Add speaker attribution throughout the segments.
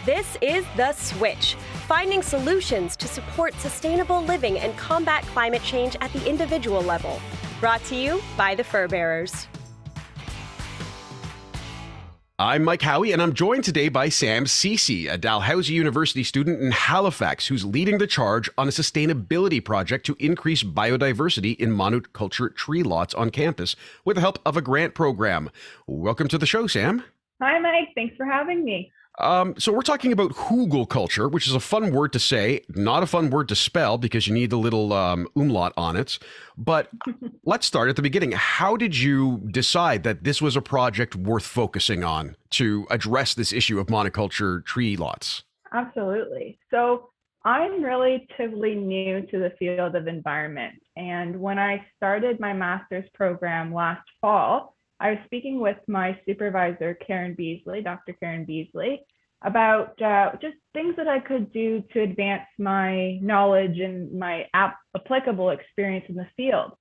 Speaker 1: This is The Switch, finding solutions to support sustainable living and combat climate change at the individual level. Brought to you by the Fur Bearers.
Speaker 2: I'm Mike Howie, and I'm joined today by Sam Ceci, a Dalhousie University student in Halifax who's leading the charge on a sustainability project to increase biodiversity in monoculture tree lots on campus with the help of a grant program. Welcome to the show, Sam.
Speaker 3: Hi, Mike. Thanks for having me.
Speaker 2: So we're talking about Hugelkultur, which is a fun word to say, not a fun word to spell because you need a little umlaut on it. But let's start at the beginning. How did you decide that this was a project worth focusing on to address this issue of monoculture tree lots?
Speaker 3: Absolutely. So I'm relatively new to the field of environment. And when I started my master's program last fall, I was speaking with my supervisor, Dr. Karen Beasley, about just things that I could do to advance my knowledge and my applicable experience in the field.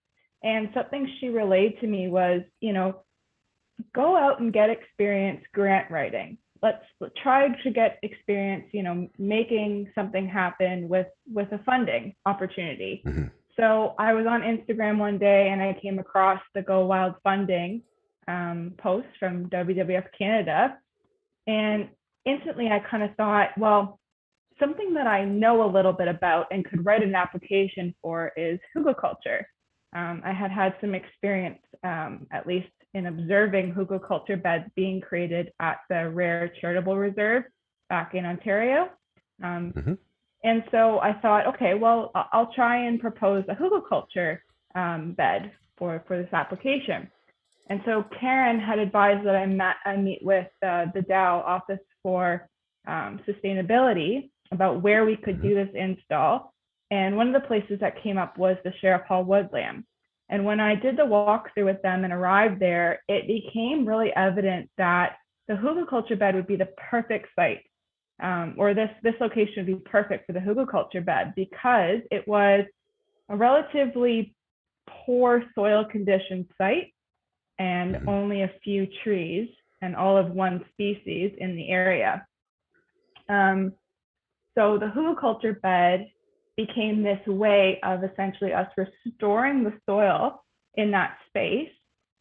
Speaker 3: And something she relayed to me was, go out and get experience grant writing. Let's try to get experience, making something happen with a funding opportunity. Mm-hmm. So I was on Instagram one day and I came across the Go Wild funding post from WWF Canada, and instantly I kind of thought, well, something that I know a little bit about and could write an application for is hugelkultur. I had some experience, at least in observing hugelkultur beds being created at the Rare Charitable Reserve back in Ontario. Mm-hmm. And so I thought, okay, well, I'll try and propose a hugelkultur bed for this application. And so Karen had advised that I meet with the Dow Office for Sustainability about where we could do this install. And one of the places that came up was the Sheriff Hall woodland. And when I did the walkthrough with them and arrived there, it became really evident that the hugelkultur bed would be the perfect site, or this location would be perfect for the hugelkultur bed because it was a relatively poor soil condition site and only a few trees and all of one species in the area. So the hugelkultur bed became this way of essentially us restoring the soil in that space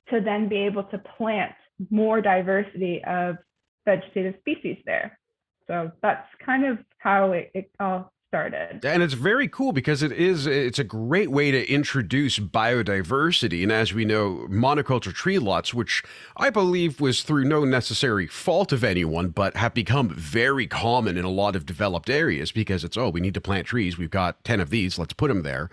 Speaker 3: to then be able to plant more diversity of vegetative species there. So that's kind of how it all started.
Speaker 2: And it's very cool because it's a great way to introduce biodiversity. And as we know, monoculture tree lots, which I believe was through no necessary fault of anyone, but have become very common in a lot of developed areas because we need to plant trees. We've got 10 of these, let's put them there.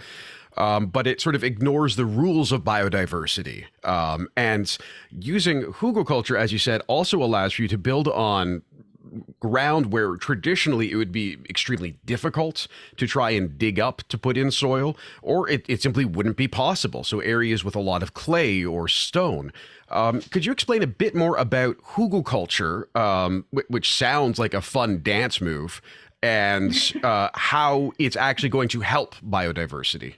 Speaker 2: But it sort of ignores the rules of biodiversity. And using hugelkultur, as you said, also allows for you to build on ground where traditionally it would be extremely difficult to try and dig up to put in soil, or it simply wouldn't be possible. So areas with a lot of clay or stone. Could you explain a bit more about hugelkultur, which sounds like a fun dance move, and how it's actually going to help biodiversity?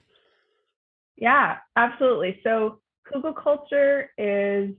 Speaker 3: Yeah, absolutely. So hugelkultur is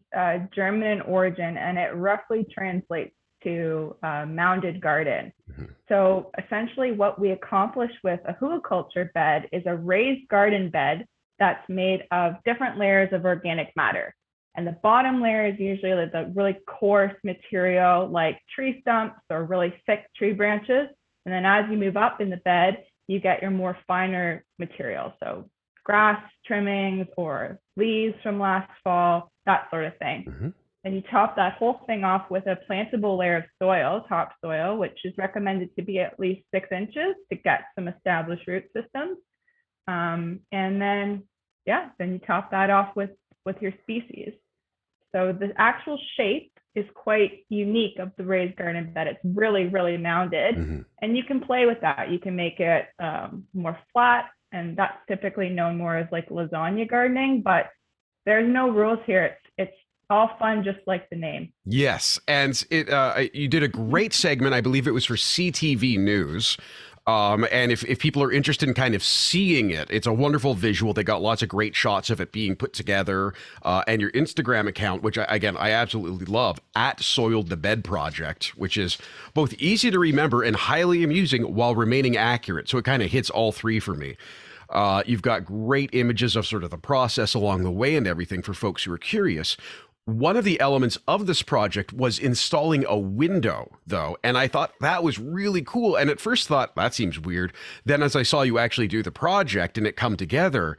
Speaker 3: German in origin, and it roughly translates to mounded garden. Mm-hmm. So essentially what we accomplish with a hugelkultur bed is a raised garden bed that's made of different layers of organic matter. And the bottom layer is usually the really coarse material like tree stumps or really thick tree branches. And then as you move up in the bed, you get your more finer material. So grass trimmings or leaves from last fall, that sort of thing. Mm-hmm. And you top that whole thing off with a plantable layer of soil, topsoil, which is recommended to be at least 6 inches to get some established root systems. And then you top that off with your species. So the actual shape is quite unique of the raised garden bed. It's really, really mounded. Mm-hmm. And you can play with that. You can make it more flat, and that's typically known more as like lasagna gardening, but there's no rules here. It's all fun, just like the name.
Speaker 2: Yes, and you did a great segment, I believe it was for CTV News, And if people are interested in kind of seeing it, it's a wonderful visual. They got lots of great shots of it being put together. And your Instagram account, which I absolutely love, at Soiled the Bed Project, which is both easy to remember and highly amusing while remaining accurate. So it kind of hits all three for me. You've got great images of sort of the process along the way and everything for folks who are curious. One of the elements of this project was installing a window, though, and I thought that was really cool. And at first thought, that seems weird. Then as I saw you actually do the project and it come together,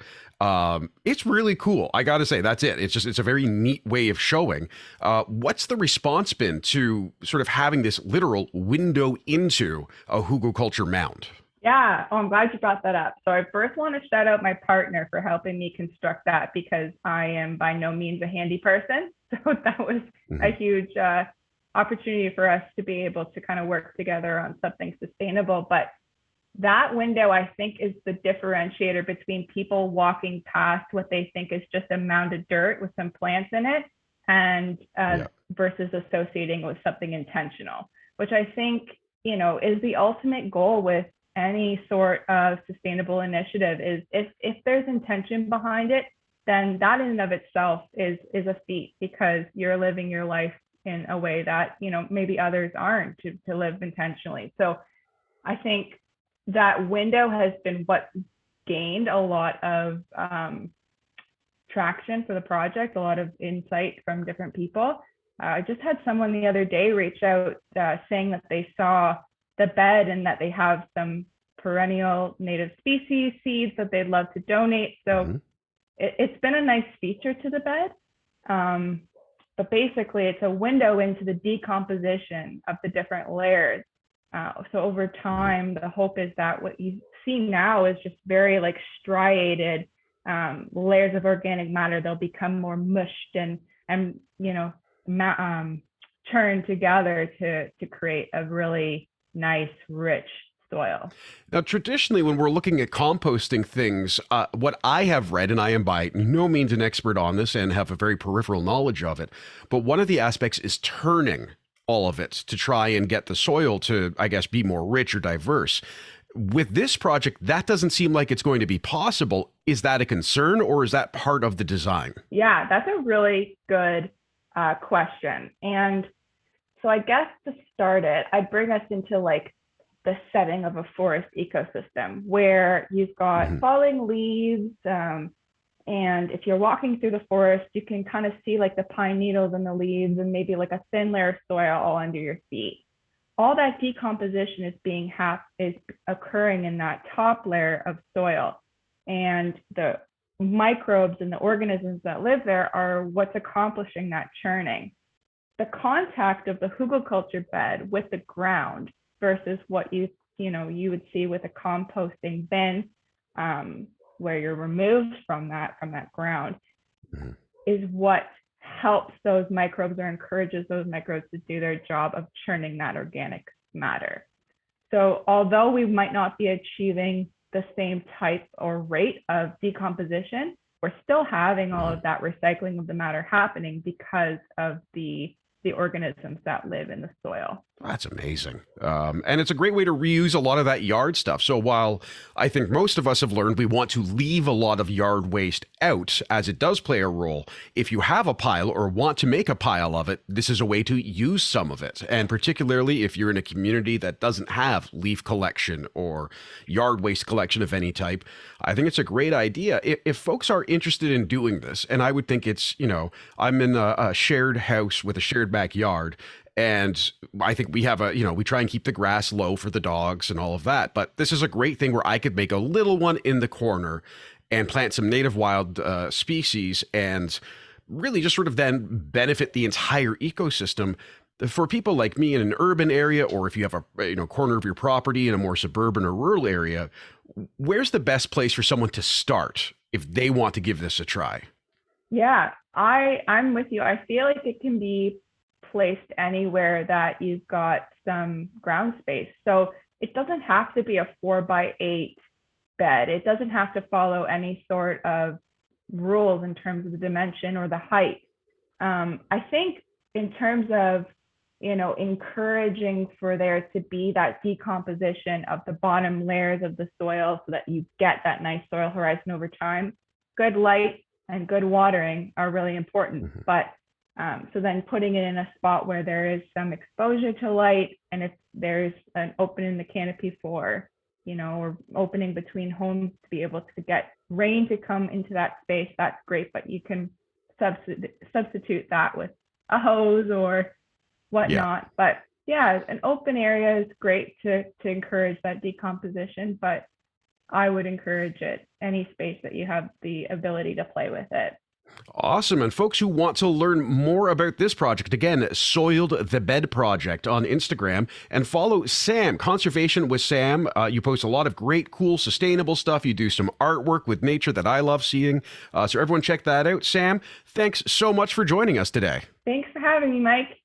Speaker 2: it's really cool. I got to say, that's it. It's a very neat way of showing. What's the response been to sort of having this literal window into a hugelkultur mound?
Speaker 3: Yeah, I'm glad you brought that up. So I first want to shout out my partner for helping me construct that, because I am by no means a handy person. So that was a huge opportunity for us to be able to kind of work together on something sustainable. But that window, I think, is the differentiator between people walking past what they think is just a mound of dirt with some plants in it, and versus associating with something intentional, which I think, is the ultimate goal with any sort of sustainable initiative. Is if there's intention behind it, then that in and of itself is a feat, because you're living your life in a way that maybe others aren't, to live intentionally. So I think that window has been what gained a lot of traction for the project, a lot of insight from different people. I just had someone the other day reach out saying that they saw the bed and that they have some perennial native species seeds that they'd love to donate. So it's been a nice feature to the bed. But basically it's a window into the decomposition of the different layers. So over time, the hope is that what you see now is just very like striated layers of organic matter. They'll become more mushed and churned together to create a really nice, rich soil.
Speaker 2: Now, traditionally, when we're looking at composting things, what I have read, and I am by no means an expert on this and have a very peripheral knowledge of it, but one of the aspects is turning all of it to try and get the soil to, I guess, be more rich or diverse. With this project, that doesn't seem like it's going to be possible. Is that a concern, or is that part of the design?
Speaker 3: Yeah, that's a really good question. And so I guess to start it, I'd bring us into like the setting of a forest ecosystem where you've got falling leaves. And if you're walking through the forest, you can kind of see like the pine needles and the leaves and maybe like a thin layer of soil all under your feet. All that decomposition is occurring in that top layer of soil. And the microbes and the organisms that live there are what's accomplishing that churning. The contact of the hugelkultur bed with the ground versus what you would see with a composting bin, where you're removed from that ground, is what helps those microbes or encourages those microbes to do their job of churning that organic matter. So although we might not be achieving the same type or rate of decomposition, we're still having all of that recycling of the matter happening because of the organisms that live in the soil.
Speaker 2: That's amazing. And it's a great way to reuse a lot of that yard stuff. So while I think most of us have learned we want to leave a lot of yard waste out, as it does play a role, if you have a pile or want to make a pile of it, this is a way to use some of it. And particularly if you're in a community that doesn't have leaf collection or yard waste collection of any type, I think it's a great idea. If folks are interested in doing this, and I would think it's, I'm in a shared house with a shared backyard, and I think we have we try and keep the grass low for the dogs and all of that. But this is a great thing where I could make a little one in the corner and plant some native wild species and really just sort of then benefit the entire ecosystem. For people like me in an urban area, or if you have a corner of your property in a more suburban or rural area, where's the best place for someone to start if they want to give this a try?
Speaker 3: Yeah, I'm with you. I feel like it can be placed anywhere that you've got some ground space. So it doesn't have to be a 4x8 bed. It doesn't have to follow any sort of rules in terms of the dimension or the height. I think in terms of encouraging for there to be that decomposition of the bottom layers of the soil so that you get that nice soil horizon over time. Good light and good watering are really important, but so then putting it in a spot where there is some exposure to light, and if there's an opening in the canopy for, or opening between homes to be able to get rain to come into that space, that's great, but you can substitute that with a hose or whatnot. But yeah, an open area is great to encourage that decomposition, but I would encourage it any space that you have the ability to play with it.
Speaker 2: Awesome. And folks who want to learn more about this project, again, Soiled the Bed Project on Instagram, and follow Sam, Conservation with Sam. You post a lot of great, cool, sustainable stuff. You do some artwork with nature that I love seeing. So everyone check that out. Sam, thanks so much for joining us today.
Speaker 3: Thanks for having me, Mike.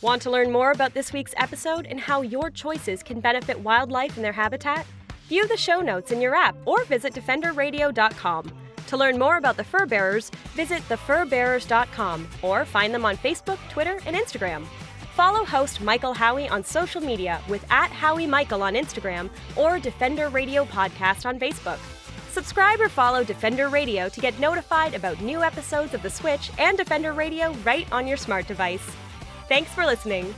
Speaker 1: Want to learn more about this week's episode and how your choices can benefit wildlife and their habitat? View the show notes in your app or visit defenderradio.com. To learn more about the fur bearers, visit thefurbearers.com or find them on Facebook, Twitter, and Instagram. Follow host Michael Howie on social media with @HowieMichael on Instagram or Defender Radio Podcast on Facebook. Subscribe or follow Defender Radio to get notified about new episodes of The Switch and Defender Radio right on your smart device. Thanks for listening.